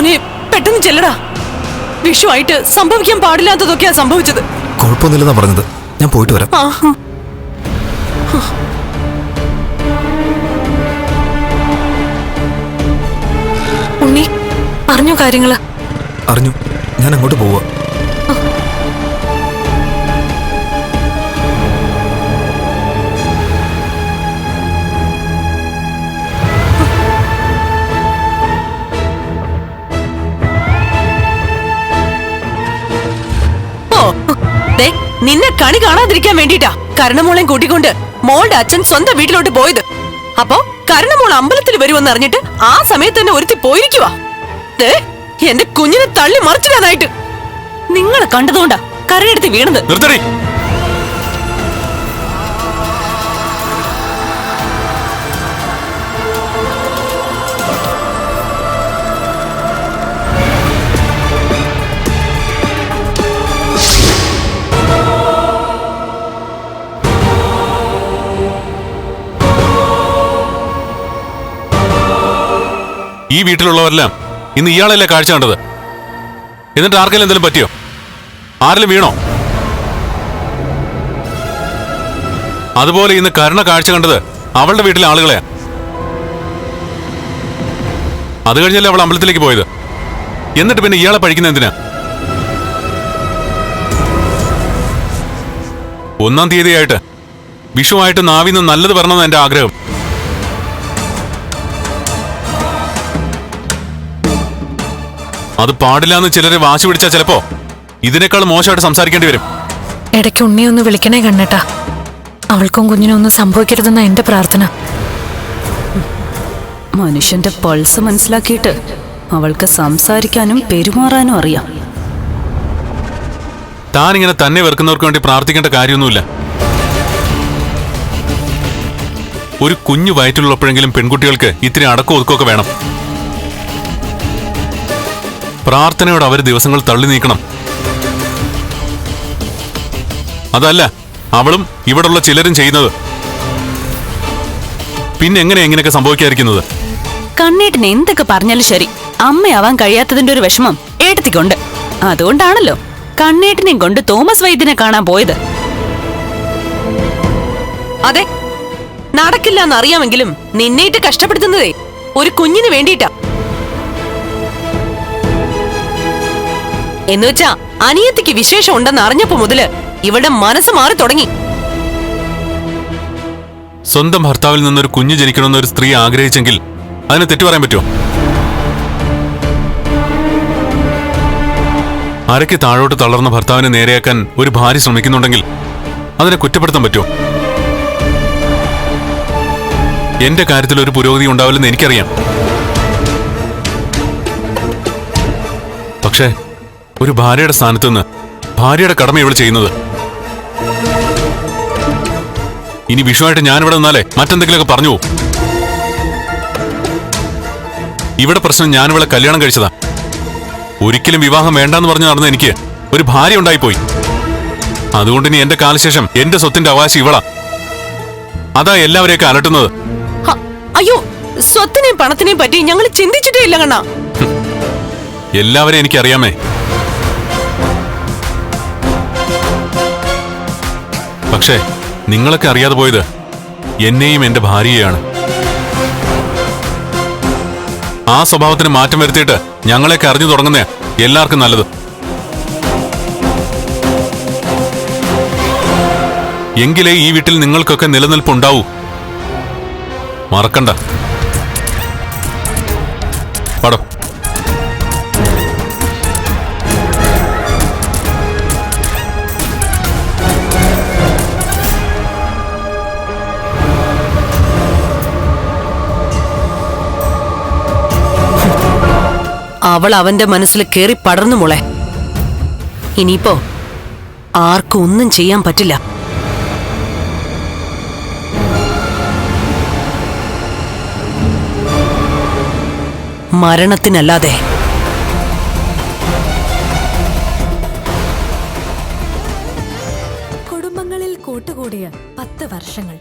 മോനെ പെട്ടെന്ന് ചെല്ലടാ. വിഷുവായിട്ട് സംഭവിക്കാൻ പാടില്ലാത്തതൊക്കെയാ സംഭവിച്ചത്. കുഴപ്പമൊന്നുമില്ലെന്നാ പറഞ്ഞത്. ഞാൻ പോയിട്ട് വരാം. ഉണ്ണി അറിഞ്ഞോ കാര്യങ്ങള്? അറിഞ്ഞു. ഞാൻ അങ്ങോട്ട് പോവാ. നിന്നെ കണി കാണാതിരിക്കാൻ വേണ്ടിട്ടാ കരുണമോളെ കൂട്ടിക്കൊണ്ട് മോളുടെ അച്ഛൻ സ്വന്തം വീട്ടിലോട്ട് പോയത്. അപ്പോ കരുണമോൾ അമ്പലത്തിൽ വരുമെന്ന് അറിഞ്ഞിട്ട് ആ സമയത്ത് തന്നെ ഒരുത്തി പോയിരിക്കുവാ. എന്റെ കുഞ്ഞിനെ തള്ളി മറിച്ചിടാനായിട്ട്. നിങ്ങളെ കണ്ടതുകൊണ്ടാ കരുണെടുത്ത് വീണത്. ഈ വീട്ടിലുള്ളവരെല്ലാം ഇന്ന് ഇയാളല്ലേ കാഴ്ച കണ്ടത്. എന്നിട്ട് ആർക്കെങ്കിലും എന്തെങ്കിലും പറ്റിയോ? ആരെങ്കിലും വീണോ? അതുപോലെ ഇന്ന് കരുണ കാഴ്ച കണ്ടത് അവളുടെ വീട്ടിലെ ആളുകളെയാ. അത് കഴിഞ്ഞല്ലേ അവൾ അമ്പലത്തിലേക്ക് പോയത്. എന്നിട്ട് പിന്നെ ഇയാളെ പഴിക്കുന്ന എന്തിനാ? 1-ാം തീയതിയായിട്ട് വിഷുവായിട്ട് നാവിന്ന് നല്ലത് വരണമെന്ന് എന്റെ ആഗ്രഹം. അത് പാടില്ലാന്ന് ചിലരെ വാശി പിടിച്ചാൽ ചിലപ്പോ ഇതിനേക്കാൾ മോശമായിട്ട് സംസാരിക്കേണ്ടി വരും. ഇടയ്ക്ക് ഉണ്ണിയെ ഒന്ന് വിളിക്കണേ കണ്ണേട്ടാ. അവൾക്കും കുഞ്ഞിനും ഒന്നും സംഭവിക്കരുതെന്ന എന്റെ പ്രാർത്ഥന. മനുഷ്യന്റെ പൾസ് മനസ്സിലാക്കിയിട്ട് അവൾക്ക് സംസാരിക്കാനും പെരുമാറാനും അറിയാം. താനിങ്ങനെ തന്നെ വെറുക്കുന്നവർക്ക് വേണ്ടി പ്രാർത്ഥിക്കേണ്ട കാര്യമൊന്നുമില്ല. ഒരു കുഞ്ഞു വയറ്റിലുള്ളപ്പോഴെങ്കിലും പെൺകുട്ടികൾക്ക് ഇത്തിരി അടക്കം ഒതുക്കമൊക്കെ വേണം. പ്രാർത്ഥനയോട് അവർ ദിവസങ്ങൾ തള്ളി നീക്കണം. അതല്ല അവളും ഇവിടെയുള്ള ചിലരും ചെയ്യുന്നത്. പിന്നെ എങ്ങനെയൊക്കെ സംഭവിക്കാതിരിക്കുന്നത്? കണ്ണേട്ടിന് എന്തൊക്കെ പറഞ്ഞാലും ശരി, അമ്മയാവാൻ കഴിയാത്തതിന്റെ ഒരു വിഷമം ഏട്ടത്തിക്കൊണ്ട്. അതുകൊണ്ടാണല്ലോ കണ്ണേട്ടിനെയും കൊണ്ട് തോമസ് വൈദ്യനെ കാണാൻ പോയത്. അതെ, നടക്കില്ലെന്നറിയാമെങ്കിലും നിന്നേറ്റ് കഷ്ടപ്പെടുത്തുന്നതേ ഒരു കുഞ്ഞിന് വേണ്ടിയിട്ടാ. എന്നുവെച്ചാ അനിയത്തിക്ക് വിശേഷം ഉണ്ടെന്ന് അറിഞ്ഞപ്പോ മുതല് ഇവിടെ മനസ്സ് മാറി തുടങ്ങി. സ്വന്തം ഭർത്താവിൽ നിന്നൊരു കുഞ്ഞ് ജനിക്കണമെന്ന് ഒരു സ്ത്രീ ആഗ്രഹിച്ചെങ്കിൽ അതിന് തെറ്റു പറയാൻ പറ്റുമോ? അരയ്ക്ക് താഴോട്ട് തളർന്ന ഭർത്താവിനെ നേരെയാക്കാൻ ഒരു ഭാര്യ ശ്രമിക്കുന്നുണ്ടെങ്കിൽ അതിനെ കുറ്റപ്പെടുത്താൻ പറ്റുമോ? എന്റെ കാര്യത്തിൽ ഒരു പുരോഗതി ഉണ്ടാവില്ലെന്ന് എനിക്കറിയാം. പക്ഷേ ഒരു ഭാര്യയുടെ സ്ഥാനത്ത് നിന്ന് ഭാര്യയുടെ കടമ ഇവൾ ചെയ്യുന്നത്. ഇനി വിഷുവായിട്ട് ഞാനിവിടെ നിന്നാലേ മറ്റെന്തെങ്കിലുമൊക്കെ പറഞ്ഞു പോകും. ഇവിടെ പ്രശ്നം ഞാനിവളെ കല്യാണം കഴിച്ചതാ. ഒരിക്കലും വിവാഹം വേണ്ടാന്ന് പറഞ്ഞു നടന്ന എനിക്ക് ഒരു ഭാര്യ ഉണ്ടായിപ്പോയി. അതുകൊണ്ട് ഇനി എന്റെ കാലശേഷം എന്റെ സ്വത്തിന്റെ അവകാശം ഇവളാ. അതാ എല്ലാവരെയൊക്കെ അലട്ടുന്നത്. അയ്യോ, സ്വത്തിനെയും പണത്തിനെയും പറ്റി ഞങ്ങൾ ചിന്തിച്ചിട്ടേ ഇല്ല കണ്ണാ. എല്ലാവരെയും എനിക്കറിയാമേ. പക്ഷേ നിങ്ങളൊക്കെ അറിയാതെ പോയത് എന്നെയും എന്റെ ഭാര്യയെയാണ്. ആ സ്വഭാവത്തിന് മാറ്റം വരുത്തിയിട്ട് ഞങ്ങളെയൊക്കെ അറിഞ്ഞു തുടങ്ങുന്നേ എല്ലാവർക്കും നല്ലത്. എങ്കിലേ ഈ വീട്ടിൽ നിങ്ങൾക്കൊക്കെ നിലനിൽപ്പുണ്ടാവൂ. മറക്കണ്ട. പടം അവൾ അവന്റെ മനസ്സിൽ കേറി പടർന്നു മോളെ. ഇനിയിപ്പോ ആർക്കും ഒന്നും ചെയ്യാൻ പറ്റില്ല. മരണത്തിനല്ലാതെ. കുടുംബങ്ങളിൽ കൂട്ടുകൂടിയ 10 വർഷങ്ങൾ.